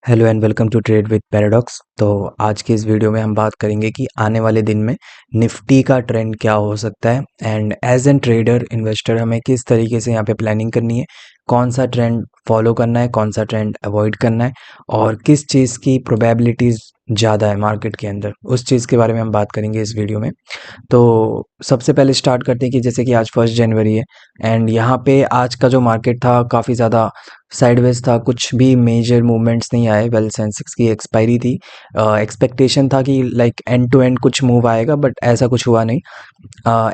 Hello and welcome to Trade With Paradox. तो आज की इस वीडियो में हम बात करेंगे कि आने वाले दिन में निफ्टी का ट्रेंड क्या हो सकता है and as an trader investor हमें किस तरीके से यहाँ पे प्लानिंग करनी है, कौन सा ट्रेंड फॉलो करना है, कौन सा ट्रेंड अवॉइड करना है और किस चीज़ की प्रोबेबिलिटीज़ ज़्यादा है मार्केट के अंदर, उस चीज़ के बारे में हम बात करेंगे इस वीडियो में। तो सबसे पहले स्टार्ट करते हैं कि जैसे कि आज 1 जनवरी है एंड यहाँ पे आज का जो मार्केट था काफ़ी ज़्यादा साइडवेज था, कुछ भी मेजर मूवमेंट्स नहीं आए। वेल सेंसेक्स की एक्सपायरी थी, एक्सपेक्टेशन था कि लाइक एंड टू एंड कुछ मूव आएगा बट ऐसा कुछ हुआ नहीं।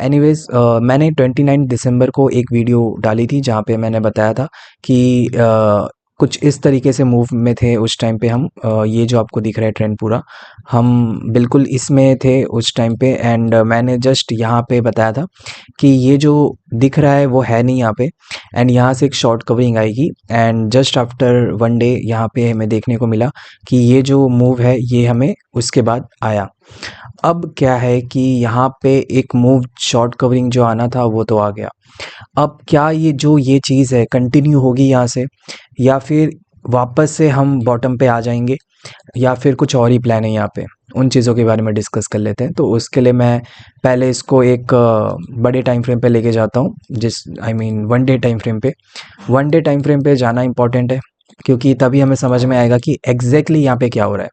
एनीवेज मैंने 29 दिसंबर को एक वीडियो डाली थी जहाँ पे मैंने बताया था कि कुछ इस तरीके से मूव में थे उस टाइम पे हम। ये जो आपको दिख रहा है ट्रेंड पूरा, हम बिल्कुल इसमें थे उस टाइम पे एंड मैंने जस्ट यहाँ पे बताया था कि ये जो दिख रहा है वो है नहीं यहाँ पे एंड यहाँ से एक शॉर्ट कवरिंग आएगी एंड जस्ट आफ्टर 1 डे यहाँ पे हमें देखने को मिला कि ये जो मूव है ये हमें उसके बाद आया। अब क्या है कि यहाँ पे एक मूव शॉर्ट कवरिंग जो आना था वो तो आ गया। अब क्या ये चीज़ है कंटिन्यू होगी यहाँ से या फिर वापस से हम बॉटम पे आ जाएंगे या फिर कुछ और ही प्लान है यहाँ पे, उन चीज़ों के बारे में डिस्कस कर लेते हैं। तो उसके लिए मैं पहले इसको एक बड़े टाइम फ्रेम पे लेके जाता हूँ, जिस I mean 1 day time frame पे। 1 डे टाइम फ्रेम पे जाना इंपॉर्टेंट है क्योंकि तभी हमें समझ में आएगा कि एग्जैक्टली यहाँ पे क्या हो रहा है।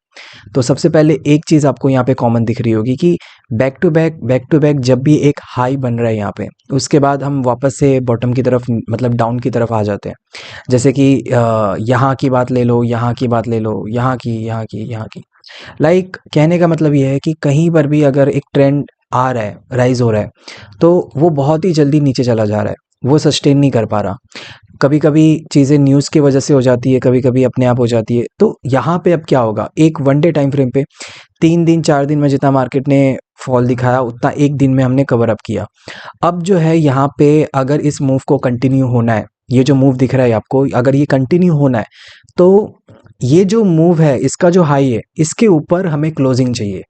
तो सबसे पहले एक चीज़ आपको यहाँ पे कॉमन दिख रही होगी कि बैक टू बैक जब भी एक हाई बन रहा है यहाँ पे, उसके बाद हम वापस से बॉटम की तरफ मतलब डाउन की तरफ आ जाते हैं। जैसे कि यहाँ की बात ले लो, यहाँ की बात ले लो, यहाँ की। लाइक कहने का मतलब ये है कि कहीं पर भी अगर एक ट्रेंड आ रहा है, राइज हो रहा है, तो वो बहुत ही जल्दी नीचे चला जा रहा है, वो सस्टेन नहीं कर पा रहा। कभी कभी चीज़ें न्यूज़ की वजह से हो जाती है, कभी कभी अपने आप हो जाती है। तो यहाँ पे अब क्या होगा, एक 1 डे टाइम फ्रेम पे 3 दिन 4 दिन में जितना मार्केट ने फॉल दिखाया उतना एक दिन में हमने कवर अप किया। अब जो है यहाँ पे अगर इस मूव को कंटिन्यू होना है, ये जो मूव दिख रहा है आपको, अगर ये कंटिन्यू होना है तो ये जो मूव है इसका जो हाई है इसके ऊपर हमें क्लोजिंग चाहिए।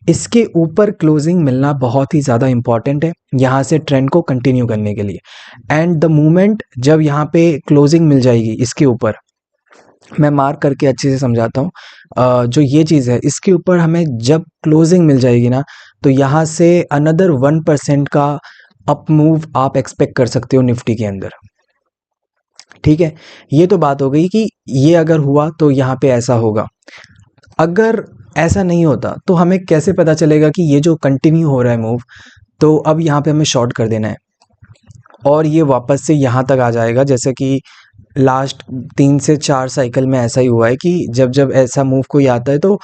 इसके ऊपर क्लोजिंग मिलना बहुत ही ज़्यादा इंपॉर्टेंट है यहाँ से ट्रेंड को कंटिन्यू करने के लिए। एंड द मोमेंट जब यहाँ पे क्लोजिंग मिल जाएगी इसके ऊपर, मैं मार्क करके अच्छे से समझाता हूँ। जो ये चीज़ है इसके ऊपर हमें जब क्लोजिंग मिल जाएगी ना, तो यहाँ से अनदर 1% का अप मूव आप एक्सपेक्ट कर सकते हो निफ्टी के अंदर। ठीक है, ये तो बात हो गई कि ये अगर हुआ तो यहाँ पे ऐसा होगा। अगर ऐसा नहीं होता तो हमें कैसे पता चलेगा कि ये जो कंटिन्यू हो रहा है मूव, तो अब यहाँ पे हमें शॉर्ट कर देना है और ये वापस से यहाँ तक आ जाएगा। जैसे कि लास्ट 3 से 4 साइकिल में ऐसा ही हुआ है कि जब जब ऐसा मूव कोई आता है तो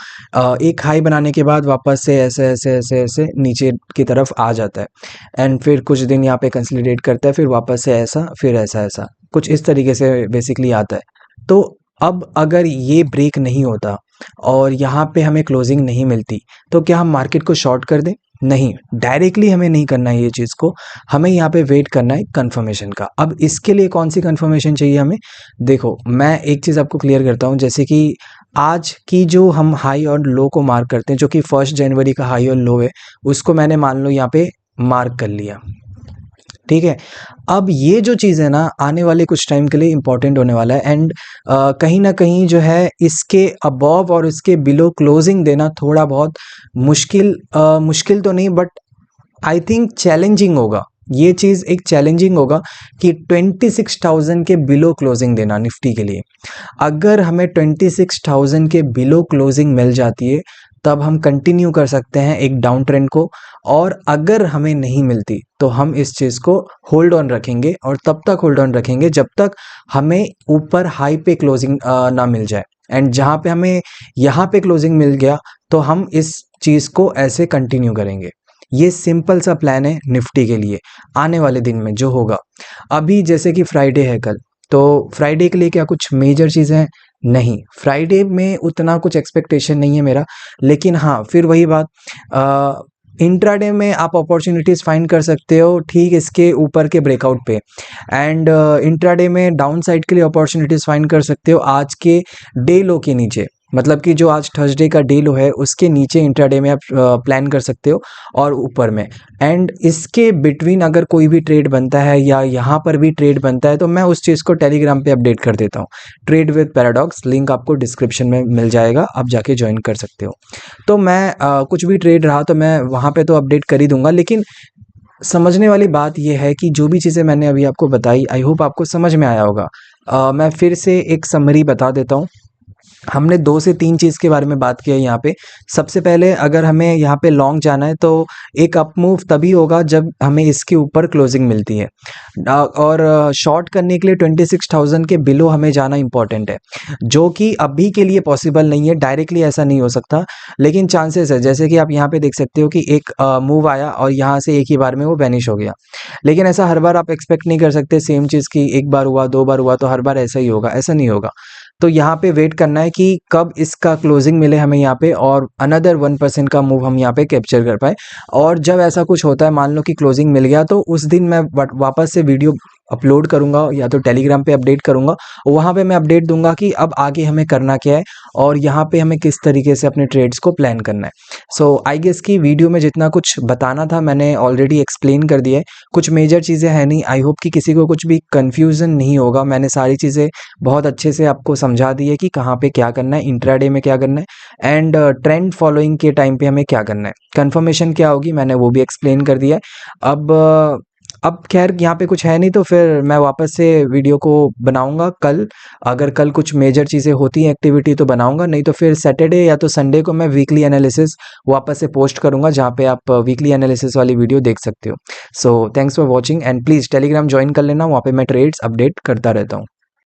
एक हाई बनाने के बाद वापस से ऐसे ऐसे ऐसे ऐसे नीचे की तरफ आ जाता है एंड फिर कुछ दिन यहाँ पे कंसोलिडेट करता है, फिर वापस से ऐसा, फिर ऐसा ऐसा कुछ इस तरीके से बेसिकली आता है। तो अब अगर ये ब्रेक नहीं होता और यहाँ पे हमें क्लोजिंग नहीं मिलती तो क्या हम मार्केट को शॉर्ट कर दें? नहीं, डायरेक्टली हमें नहीं करना है ये चीज़ को, हमें यहाँ पे वेट करना है कंफर्मेशन का। अब इसके लिए कौन सी कंफर्मेशन चाहिए हमें? देखो, मैं एक चीज़ आपको क्लियर करता हूँ। जैसे कि आज की जो हम हाई और लो को मार्क करते हैं, जो कि 1 जनवरी का हाई और लो है, उसको मैंने मान लो यहाँ पे मार्क कर लिया। ठीक है, अब ये जो चीज़ है ना आने वाले कुछ टाइम के लिए इंपॉर्टेंट होने वाला है एंड कहीं ना कहीं जो है इसके अबव और इसके बिलो क्लोजिंग देना थोड़ा बहुत मुश्किल तो नहीं बट आई थिंक चैलेंजिंग होगा। ये चीज़ एक चैलेंजिंग होगा कि 26,000 के बिलो क्लोजिंग देना निफ्टी के लिए। अगर हमें 26,000 के बिलो क्लोजिंग मिल जाती है तब हम कंटिन्यू कर सकते हैं एक डाउन ट्रेंड को, और अगर हमें नहीं मिलती तो हम इस चीज़ को होल्ड ऑन रखेंगे और तब तक होल्ड ऑन रखेंगे जब तक हमें ऊपर हाई पे क्लोजिंग ना मिल जाए। एंड जहाँ पे हमें यहाँ पे क्लोजिंग मिल गया तो हम इस चीज़ को ऐसे कंटिन्यू करेंगे। ये सिंपल सा प्लान है निफ्टी के लिए आने वाले दिन में जो होगा। अभी जैसे कि फ्राइडे है कल, तो फ्राइडे के लिए क्या कुछ मेजर चीज़ें हैं? नहीं, फ्राइडे में उतना कुछ एक्सपेक्टेशन नहीं है मेरा। लेकिन हाँ, फिर वही बात, इंट्राडे में आप अपॉर्चुनिटीज़ फाइंड कर सकते हो ठीक इसके ऊपर के ब्रेकआउट पे। एंड इंट्राडे में डाउन साइड के लिए अपॉर्चुनिटीज़ फाइंड कर सकते हो आज के डे लो के नीचे। मतलब कि जो आज थर्सडे का डे लो है उसके नीचे इंट्राडे में आप प्लान कर सकते हो और ऊपर में। एंड इसके बिटवीन अगर कोई भी ट्रेड बनता है या यहाँ पर भी ट्रेड बनता है तो मैं उस चीज़ को टेलीग्राम पे अपडेट कर देता हूँ। ट्रेड विद पैराडॉक्स लिंक आपको डिस्क्रिप्शन में मिल जाएगा, आप जाके ज्वाइन कर सकते हो। तो मैं कुछ भी ट्रेड रहा तो मैं वहाँ पे तो अपडेट कर ही दूंगा, लेकिन समझने वाली बात यह है कि जो भी चीज़ें मैंने अभी आपको बताई आई होप आपको समझ में आया होगा। मैं फिर से एक समरी बता देता हूँ। हमने 2 से 3 चीज़ के बारे में बात की है यहाँ पे। सबसे पहले अगर हमें यहाँ पे लॉन्ग जाना है तो एक अप मूव तभी होगा जब हमें इसके ऊपर क्लोजिंग मिलती है। और शॉर्ट करने के लिए 26,000 के बिलो हमें जाना इम्पॉर्टेंट है, जो कि अभी के लिए पॉसिबल नहीं है, डायरेक्टली ऐसा नहीं हो सकता, लेकिन चांसेस है। जैसे कि आप यहाँ पे देख सकते हो कि एक मूव आया और यहाँ से एक ही बार में वो वैनिश हो गया। लेकिन ऐसा हर बार आप एक्सपेक्ट नहीं कर सकते सेम चीज़ की, एक बार हुआ, 2 बार हुआ तो हर बार ऐसा ही होगा, ऐसा नहीं होगा। तो यहाँ पे वेट करना है कि कब इसका क्लोजिंग मिले हमें यहाँ पे और अनदर 1% का मूव हम यहाँ पे कैप्चर कर पाए। और जब ऐसा कुछ होता है, मान लो कि क्लोजिंग मिल गया, तो उस दिन मैं वापस से वीडियो अपलोड करूँगा या तो टेलीग्राम पे अपडेट करूँगा। वहाँ पे मैं अपडेट दूंगा कि अब आगे हमें करना क्या है और यहाँ पे हमें किस तरीके से अपने ट्रेड्स को प्लान करना है। सो आई गेस कि वीडियो में जितना कुछ बताना था मैंने ऑलरेडी एक्सप्लेन कर दिया है। कुछ मेजर चीज़ें हैं नहीं, आई होप कि किसी को कुछ भी कन्फ्यूज़न नहीं होगा। मैंने सारी चीज़ें बहुत अच्छे से आपको समझा दी है कि कहाँ पे क्या करना है, इंट्राडे में क्या करना है एंड ट्रेंड फॉलोइंग के टाइम पे हमें क्या करना है, कन्फर्मेशन क्या होगी मैंने वो भी एक्सप्लेन कर दिया है। अब खैर यहाँ पे कुछ है नहीं, तो फिर मैं वापस से वीडियो को बनाऊंगा कल। अगर कल कुछ मेजर चीज़ें होती हैं एक्टिविटी तो बनाऊंगा, नहीं तो फिर सैटरडे या तो संडे को मैं वीकली एनालिसिस वापस से पोस्ट करूंगा, जहाँ पे आप वीकली एनालिसिस वाली वीडियो देख सकते हो। So thanks for watching and please Telegram join कर लेना, वहाँ पे मैं ट्रेड्स अपडेट करता रहता हूँ।